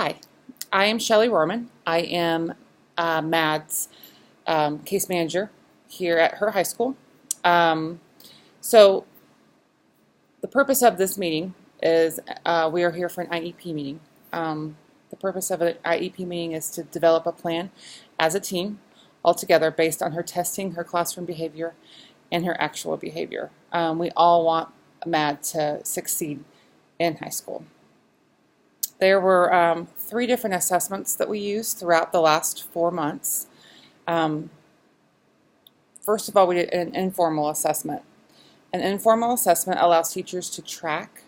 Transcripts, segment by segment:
Hi, I am Shelley Roehrman. I am MAD's case manager here at her high school. Um, so the purpose of this meeting is we are here for an IEP meeting. The purpose of an IEP meeting is to develop a plan as a team all together based on her testing, her classroom behavior, and her actual behavior. We all want MAD to succeed in high school. There were 3 different assessments that we used throughout the last 4 months. First of all, we did an informal assessment. An informal assessment allows teachers to track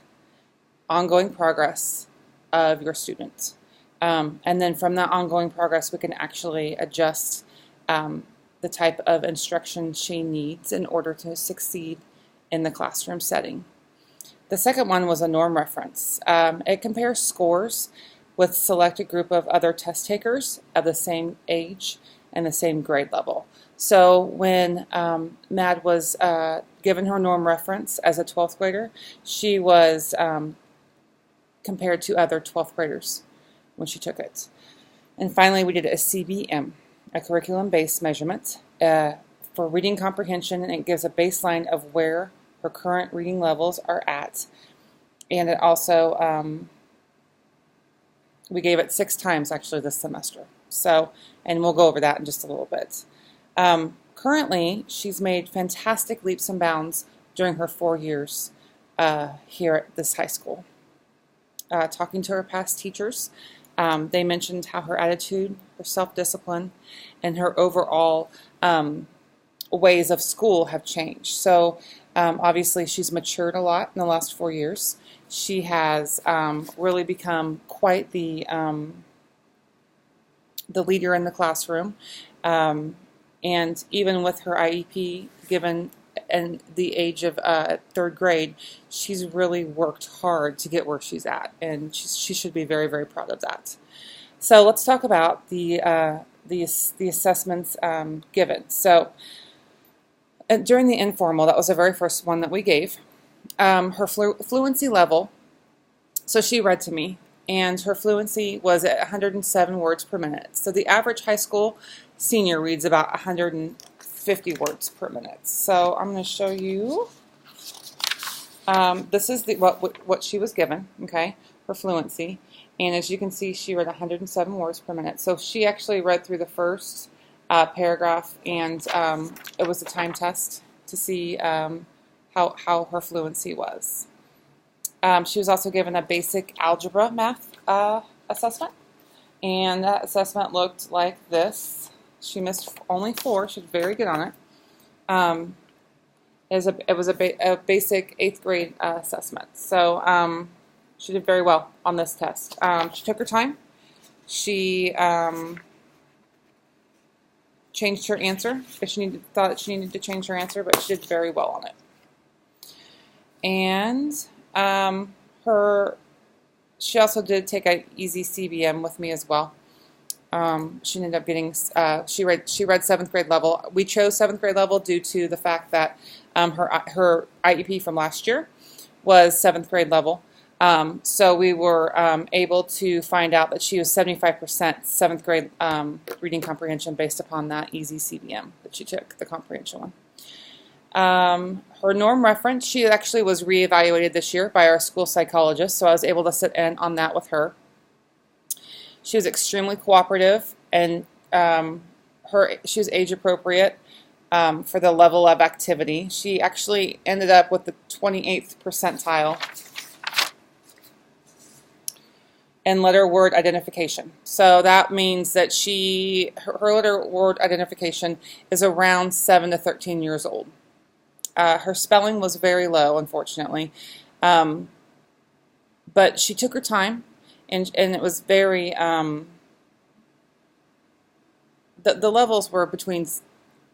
ongoing progress of your student. And then from that ongoing progress, we can actually adjust the type of instruction she needs in order to succeed in the classroom setting. The second one was a norm reference. It compares scores with a selected group of other test takers of the same age and the same grade level. So when Mad was given her norm reference as a 12th grader, she was compared to other 12th graders when she took it. And finally, we did a CBM, a curriculum-based measurement for reading comprehension, and it gives a baseline of where her current reading levels are at. And it also, we gave it 6 times actually this semester. So, and we'll go over that in just a little bit. Currently, she's made fantastic leaps and bounds during her 4 years here at this high school. Talking to her past teachers, they mentioned how her attitude, her self-discipline, and her overall ways of school have changed. So obviously she's matured a lot in the last 4 years. She has really become quite the leader in the classroom. And even with her IEP given in the age of 3rd grade, she's really worked hard to get where she's at, and she should be very, very proud of that. So let's talk about the assessments given. So during the informal, that was the very first one that we gave. Her fluency level, so she read to me, and her fluency was at 107 words per minute. So the average high school senior reads about 150 words per minute. So I'm going to show you. This is what she was given, okay, for fluency. And as you can see, she read 107 words per minute. So she actually read through the first paragraph, and it was a time test to see how her fluency was. She was also given a basic algebra math assessment, and that assessment looked like this. She missed only 4. She did very good on it. It was a basic 8th grade assessment. So she did very well on this test. She took her time. She changed her answer if she thought she needed to change her answer, but she did very well on it. And she also did take an easy CBM with me as well. She ended up getting, she read 7th grade level. We chose 7th grade level due to the fact that her IEP from last year was 7th grade level. So we were able to find out that she was 75% 7th grade reading comprehension based upon that easy CBM that she took, the comprehension one. Her norm reference, she actually was reevaluated this year by our school psychologist, so I was able to sit in on that with her. She was extremely cooperative, and she was age appropriate for the level of activity. She actually ended up with the 28th percentile in letter word identification. So that means that her letter word identification is around 7 to 13 years old. Her spelling was very low, unfortunately, but she took her time, and it was very, the levels were between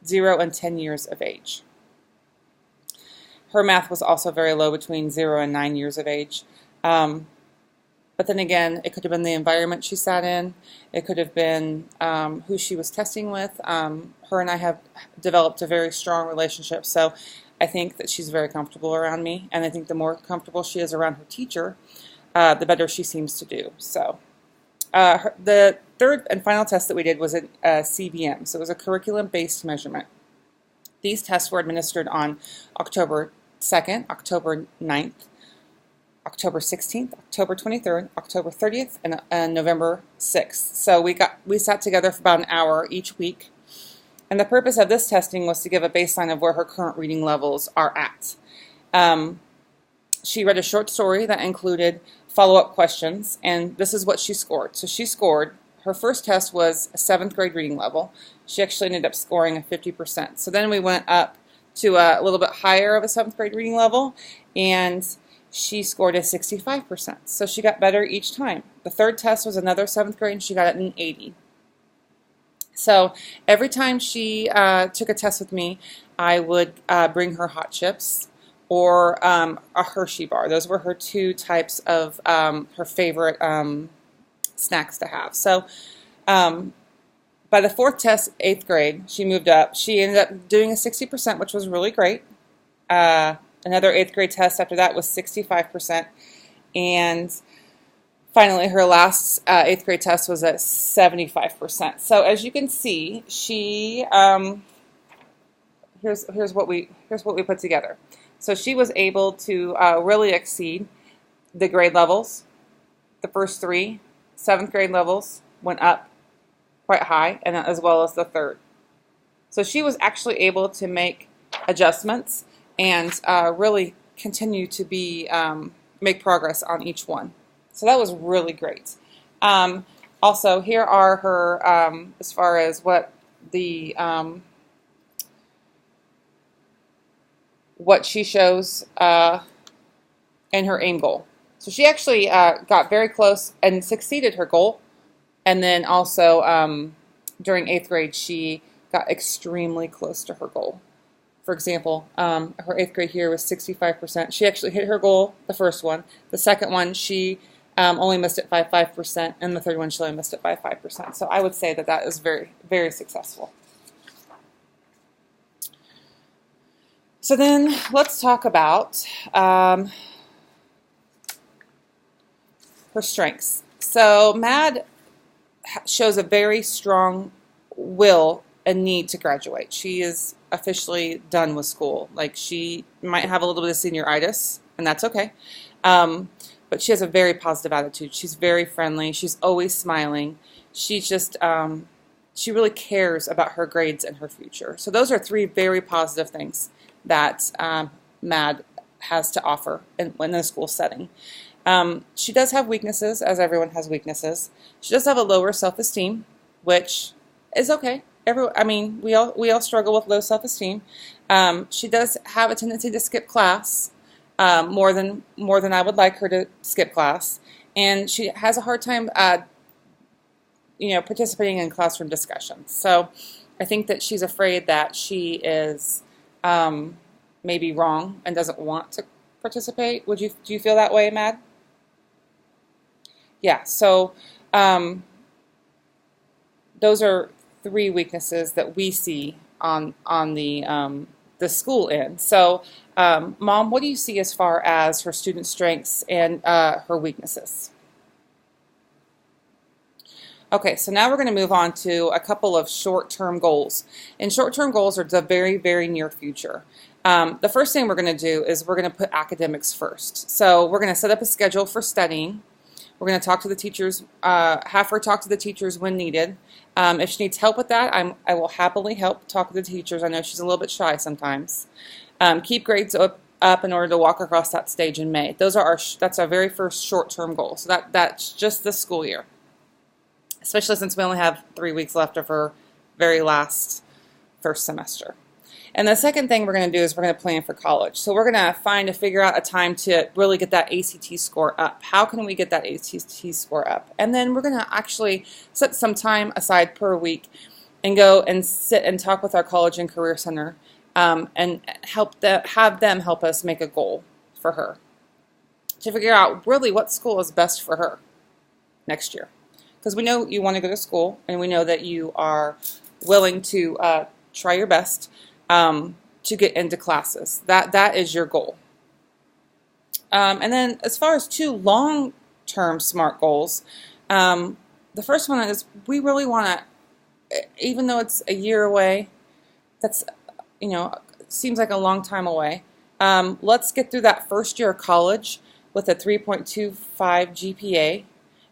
0 and 10 years of age. Her math was also very low, between 0 and 9 years of age. But then again, it could have been the environment she sat in. It could have been who she was testing with. Her and I have developed a very strong relationship, so I think that she's very comfortable around me, and I think the more comfortable she is around her teacher, the better she seems to do. So The third and final test that we did was a CBM, so it was a curriculum-based measurement. These tests were administered on October 2nd, October 9th, October 16th, October 23rd, October 30th, and November 6th. So we sat together for about an hour each week. And the purpose of this testing was to give a baseline of where her current reading levels are at. She read a short story that included follow-up questions, and this is what she scored. So she scored, her first test was a 7th grade reading level. She actually ended up scoring a 50%. So then we went up to a little bit higher of a 7th grade reading level, and she scored a 65%. So she got better each time. The third test was another 7th grade, and she got it an 80. So every time she took a test with me, I would bring her hot chips or a Hershey bar. Those were her two types of her favorite snacks to have. So by the fourth test, 8th grade, she moved up. She ended up doing a 60%, which was really great. Another 8th grade test after that was 65%. And finally, her last 8th grade test was at 75%. So as you can see, she here's what we put together. So she was able to really exceed the grade levels. The first 3 7th grade levels went up quite high, and as well as the third. So she was actually able to make adjustments and really continue to be make progress on each one. So that was really great. Also, here are her, as far as what the what she shows in her aim goal. So she actually got very close and succeeded her goal. And then also during 8th grade, she got extremely close to her goal. For example, her 8th grade here was 65%. She actually hit her goal, the first one. The second one, she only missed it by 5%, and the third one, she only missed it by 5%. So I would say that that is very, very successful. So then let's talk about her strengths. So MAD shows a very strong will and need to graduate. She is officially done with school. Like, she might have a little bit of senioritis, and that's okay. But she has a very positive attitude. She's very friendly. She's always smiling. She's just, she really cares about her grades and her future. So those are 3 very positive things that MAD has to offer in a school setting. She does have weaknesses, as everyone has weaknesses. She does have a lower self-esteem, which is okay. We all struggle with low self-esteem. She does have a tendency to skip class more than I would like her to skip class, and she has a hard time, participating in classroom discussions. So I think that she's afraid that she is maybe wrong and doesn't want to participate. Do you feel that way, Mad? Yeah. So those are 3 weaknesses that we see on the school end. So, Mom, what do you see as far as her student strengths and her weaknesses? Okay, so now we're going to move on to a couple of short-term goals. And short-term goals are the very, very near future. The first thing we're going to do is we're going to put academics first. So we're going to set up a schedule for studying. We're going to talk to the teachers, have her talk to the teachers when needed. If she needs help with that, I will happily help talk to the teachers. I know she's a little bit shy sometimes. Keep grades up in order to walk across that stage in May. That's our very first short-term goal. So that's just this school year, especially since we only have 3 weeks left of her very last first semester. And the second thing we're going to do is we're going to plan for college. So we're going to figure out a time to really get that ACT score up. How can we get that ACT score up? And then we're going to actually set some time aside per week and go and sit and talk with our College and Career Center and have them help us make a goal for her to figure out really what school is best for her next year. Because we know you want to go to school, and we know that you are willing to try your best to get into classes. That is your goal. And then as far as 2 long-term SMART goals, the first one is we really want to, even though it's a year away, that's, seems like a long time away. Let's get through that first year of college with a 3.25 GPA,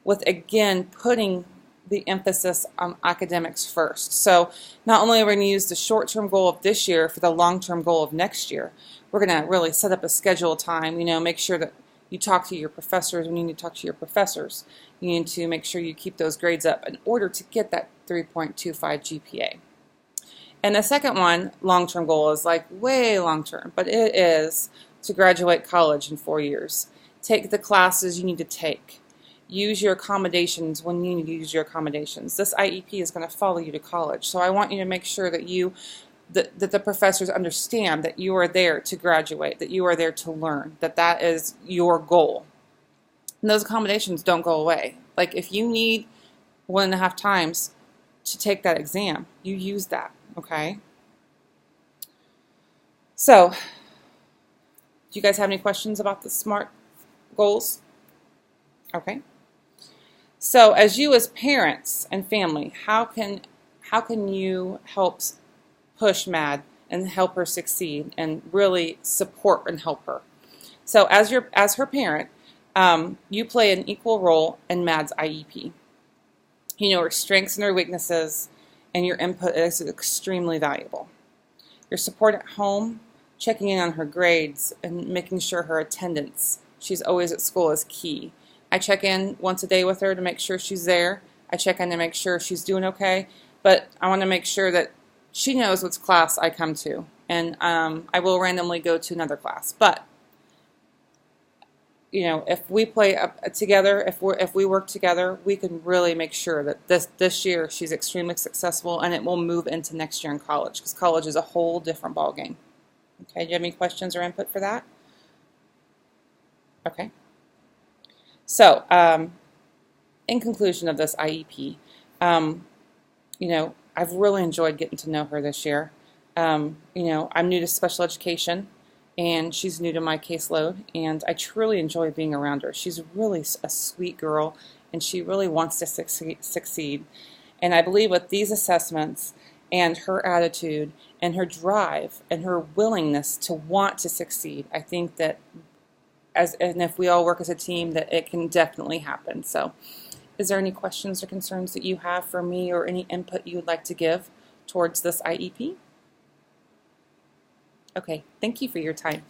with again putting the emphasis on academics first. So not only are we going to use the short-term goal of this year for the long-term goal of next year, we're going to really set up a schedule time, make sure that you talk to your professors when you need to talk to your professors. You need to make sure you keep those grades up in order to get that 3.25 GPA. And the second one, long-term goal, is like way long-term, but it is to graduate college in 4 years. Take the classes you need to take. Use your accommodations when you need to use your accommodations. This IEP is going to follow you to college, so I want you to make sure that that the professors understand that you are there to graduate, that you are there to learn, that that is your goal. And those accommodations don't go away. Like if you need 1.5 times to take that exam, you use that, okay? So, do you guys have any questions about the SMART goals? Okay. So as you as parents and family, how can you help push Mad and help her succeed and really support and help her? So as her parent, you play an equal role in Mad's IEP. You know her strengths and her weaknesses, and your input is extremely valuable. Your support at home, checking in on her grades, and making sure her attendance, she's always at school, is key. I check in once a day with her to make sure she's there. I check in to make sure she's doing okay, but I want to make sure that she knows which class I come to, and I will randomly go to another class. But if we play together, if we work together, we can really make sure that this year she's extremely successful, and it will move into next year in college, because college is a whole different ballgame. Okay, do you have any questions or input for that? Okay. So, in conclusion of this IEP, I've really enjoyed getting to know her this year. I'm new to special education, and she's new to my caseload, and I truly enjoy being around her. She's really a sweet girl, and she really wants to succeed. And I believe with these assessments and her attitude and her drive and her willingness to want to succeed, I think that and if we all work as a team, that it can definitely happen. So, is there any questions or concerns that you have for me, or any input you would like to give towards this IEP? Okay, thank you for your time.